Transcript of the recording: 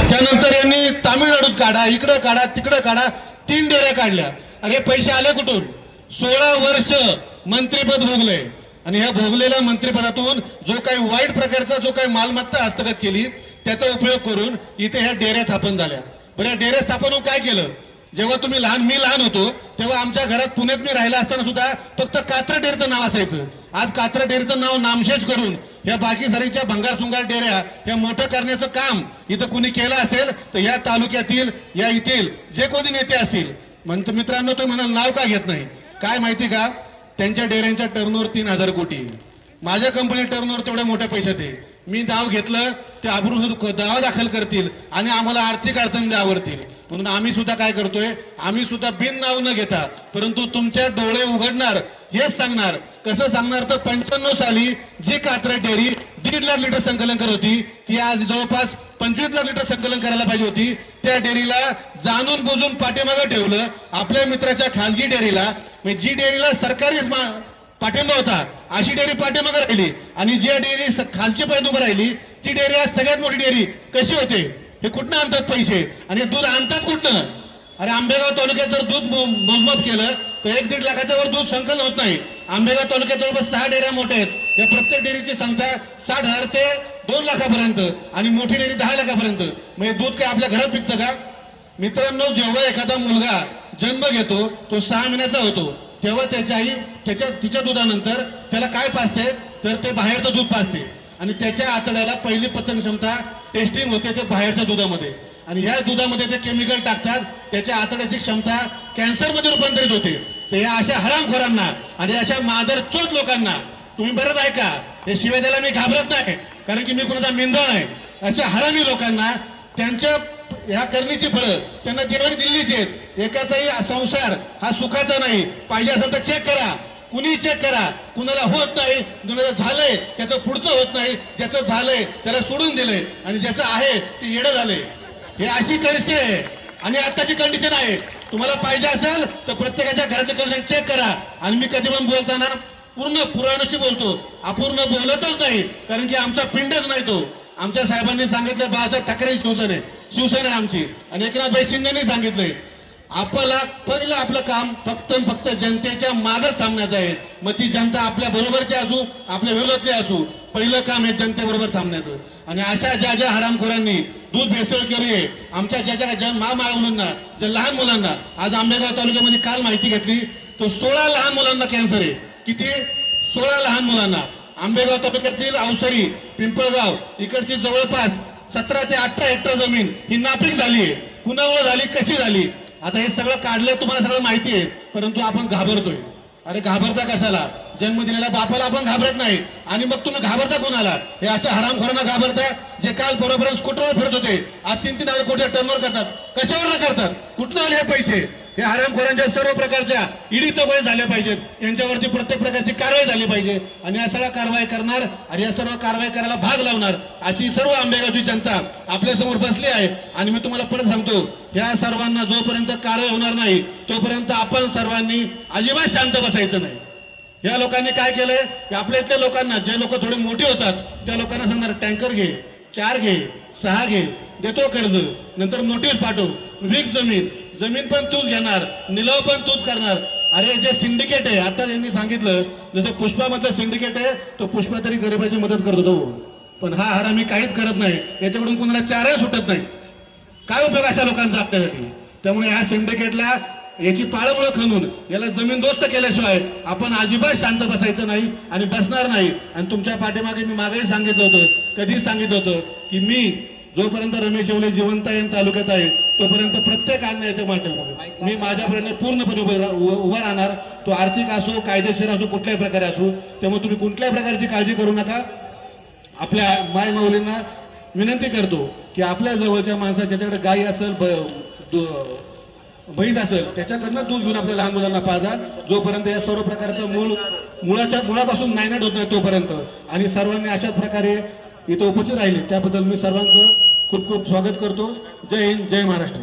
त्यानंतर यांनी तामिळनाडूत काढा, इकडे काढा, तिकडे काढा, 3 डेऱ्या काढल्या. अरे पैसे आले कुठून? 16 वर्ष मंत्रिपद भोगले आणि ह्या भोगलेल्या मंत्रिपदातून जो काही वाईट प्रकारचा जो काही मालमत्ता हस्तगत केली त्याचा उपयोग करून इथे ह्या डेऱ्या स्थापन झाल्या. बरं, डेऱ्या स्थापन होऊन काय केलं? जेव्हा मी लहान होतो तेव्हा आमच्या घरात पुण्यात मी राहिला असताना सुद्धा फक्त कात्रा डेअरीचं नाव असायचं. आज कात्रा डेअरीचं नाव नामशेष करून या बाकी सरीच्या भंगारसुंगार डेऱ्या या मोठं करण्याचं काम इथं कुणी केलं असेल तर या तालुक्यातील या इथील जे कोणी नेते असतील. म्हणतो मित्रांनो, तुम्ही म्हणाल नाव का घेत नाही? काय माहिती का, त्यांच्या डेऱ्यांच्या टर्नओव्हर 3,000 कोटी. माझ्या कंपनी टर्नओव्हर तेवढ्या मोठ्या पैशात आहे. मी नाव घेतलं ते आबरू दावा दाखल करतील आणि आम्हाला आर्थिक अडचणी आवडतील. म्हणून आम्ही सुद्धा काय करतोय, आम्ही सुद्धा बिन नाव न घेता परंतु तुमच्या डोळे उघडणार हेच सांगणार. कसं सांगणार तर 95 साली जी कात्रा डेअरी 1.5 लाख लिटर संकलन करत होती ती आज जवळपास 25 लाख लिटर संकलन करायला पाहिजे होती. त्या डेअरीला जाणून बुजून पाठीमागं ठेवलं. आपल्या मित्राच्या खासगी डेअरीला, जी डेअरीला सरकारी पाठिंबा होता अशी डेअरी पाठीमागं राहिली आणि जी डेअरी खालची पायद उभं राहिली ती डेअरी आज सगळ्यात मोठी डेअरी कशी होते? हे कुठनं आणतात पैसे आणि दूध आणतात कुठनं? अरे आंबेगाव तालुक्यात जर दूध मोजमाप केलं तर 1-1.5 लाखाच्या वर दूध संकलन होत नाही. आंबेगाव तालुक्यात जवळपास 6 डेअऱ्या मोठ्या आहेत. या प्रत्येक डेअरीची संख्या 60,000 ते 2 लाखापर्यंत आणि मोठी डेअरी 10 लाखापर्यंत. म्हणजे दूध काय आपल्या घरात पिकतं का? मित्रांनो, जेव्हा एखादा मुलगा जन्म घेतो तो 6 महिन्याचा होतो तेव्हा तिच्या दुधानंतर त्याला काय पाजते तर ते बाहेरचं दूध पाजते आणि त्याच्या आतड्याला पहिली पचन क्षमता टेस्टिंग होते ते बाहेरच्या दुधामध्ये आणि ह्या दुधामध्ये ते केमिकल टाकतात. त्याच्या आतड्याची क्षमता कॅन्सरमध्ये रूपांतरित होते. तर या अशा हरामखोरांना आणि अशा मादरचोद लोकांना तुम्ही बरंच ऐका, हे शिवाय द्यायला मी घाबरत नाही कारण की मी कोणाचा मिंदळ नाही. अशा हरामी लोकांना त्यांच्या ह्या करणीची फळं त्यांना देवाने दिल्लीच आहेत. एकाचाही संसार हा सुखाचा नाही. पाहिजे असेल तर चेक करा, कुणी चेक करा. कुणाला होत नाही, कुणाला झालंय त्याचं पुढचं होत नाही, ज्याचं झालंय त्याला सोडून दिलंय आणि ज्याचं आहे ते येडं झालंय. हे अशी परिस्थिती आहे आणि आताची कंडिशन आहे. तुम्हाला पाहिजे असेल तर प्रत्येकाच्या घराचं कंडिशन चेक करा. आणि मी कधी पण बोलताना पूर्ण पुराणाशी बोलतो, अपूर्ण बोलतच नाही कारण की आमचा पिंडच नाही तो. आमच्या साहेबांनी सांगितलं बाळासाहेब ठाकरे शिवसेना आमची आणि एकनाथभाई शिंदेनी सांगितलंय आपलं काम फक्त जनतेच्या मागच थांबण्याचं आहे. मग ती जनता आपल्या बरोबरची असू आपल्या विरोधातली असू, पहिलं काम हे जनतेबरोबर थांबण्याचं. आणि अशा ज्या हरामखोरांनी दूध भेसळ केली आहे आमच्या ज्या मुलांना, ज्या लहान मुलांना, आज आंबेगाव तालुक्यामध्ये काल माहिती घेतली तो 16 लहान मुलांना कॅन्सर आहे. किती? 16 लहान मुलांना. आंबेगाव तालुक्यातील अवसरी, पिंपळगाव इकडची जवळपास 17 ते 18 हेक्टर जमीन ही नापीक झाली आहे. कुणामुळे झाली, कशी झाली? आता हे सगळं काढलंय, तुम्हाला सगळं माहिती आहे, परंतु आपण घाबरतोय. अरे घाबरता कशाला? जन्म दिलेल्या बापाला आपण घाबरत नाही आणि मग तुम्ही घाबरता कोणाला? हे अशा हरामखोरांना घाबरता जे काल बरोबर स्कूटरवर फिरत होते, आज 3,000 कोटी टर्नओव्हर करतात. कशावर करतात? कुठून आले हे पैसे? हे हरामखोरांच्या सर्व प्रकारच्या ईडीचं वय झाल्या पाहिजेत, यांच्यावरची प्रत्येक प्रकारची कारवाई झाली पाहिजे आणि या सगळ्या कारवाई करणार आणि या सर्व कारवाई करायला भाग लावणार अशी सर्व आंबेगावची जनता आपल्या समोर बसली आहे. आणि मी तुम्हाला परत सांगतो, या सर्वांना जोपर्यंत कारवाई होणार नाही तोपर्यंत आपण सर्वांनी अजिबात शांत बसायचं नाही. या लोकांनी काय केलंय, आपल्या इथल्या लोकांना, जे लोक थोडे मोठे होतात त्या लोकांना सांगणार टँकर घे, 4 घे, 6 घे, देतो कर्ज, नंतर नोटीस पाठव, विक जमीन पण तूच घेणार, निलाव पण तूच करणार. अरे जे सिंडिकेट आहे, आता यांनी सांगितलं जसं पुष्पामधलं सिंडिकेट आहे तो पुष्पा तरी गरिबाची मदत करत होतो, पण हा हरामी काहीच करत नाही. याच्याकडून कोणाला चारही सुटत नाही. काय उपयोग अशा लोकांचा आपल्यासाठी? त्यामुळे ह्या सिंडिकेटला याची पाळमुळं खणून याला जमीनदोस्त केल्याशिवाय आपण अजिबात शांत बसायचं नाही आणि बसणार नाही. आणि तुमच्या पाठीमागे मी मागेही सांगितलं होतं, कधी सांगितलं होतं की मी जोपर्यंत रमेश येवले जिवंत आहे तालुक्यात आहे तोपर्यंत प्रत्येक अन्यायाच्या माध्यमातून मी माझ्यापर्यंत पूर्णपणे उभा राहणार. तो आर्थिक असो, कायदेशीर असो, कुठल्याही प्रकारे असो. त्यामुळे तुम्ही कुठल्याही प्रकारची काळजी करू नका. आपल्या माय माऊलींना विनंती करतो की आपल्या जवळच्या माणसा ज्याच्याकडे गाई असेल, म्हैस असेल, त्याच्याकडनं दूध घेऊन आपल्या लहान मुलांना पाजा, जोपर्यंत या सर्व प्रकारचं मुळापासून नायनाट होत नाही तोपर्यंत. आणि सर्वांनी अशाच प्रकारे इथं उपस्थित राहिले त्याबद्दल मी सर्वांचं खूप खूप स्वागत करतो. जय हिंद, जय महाराष्ट्र.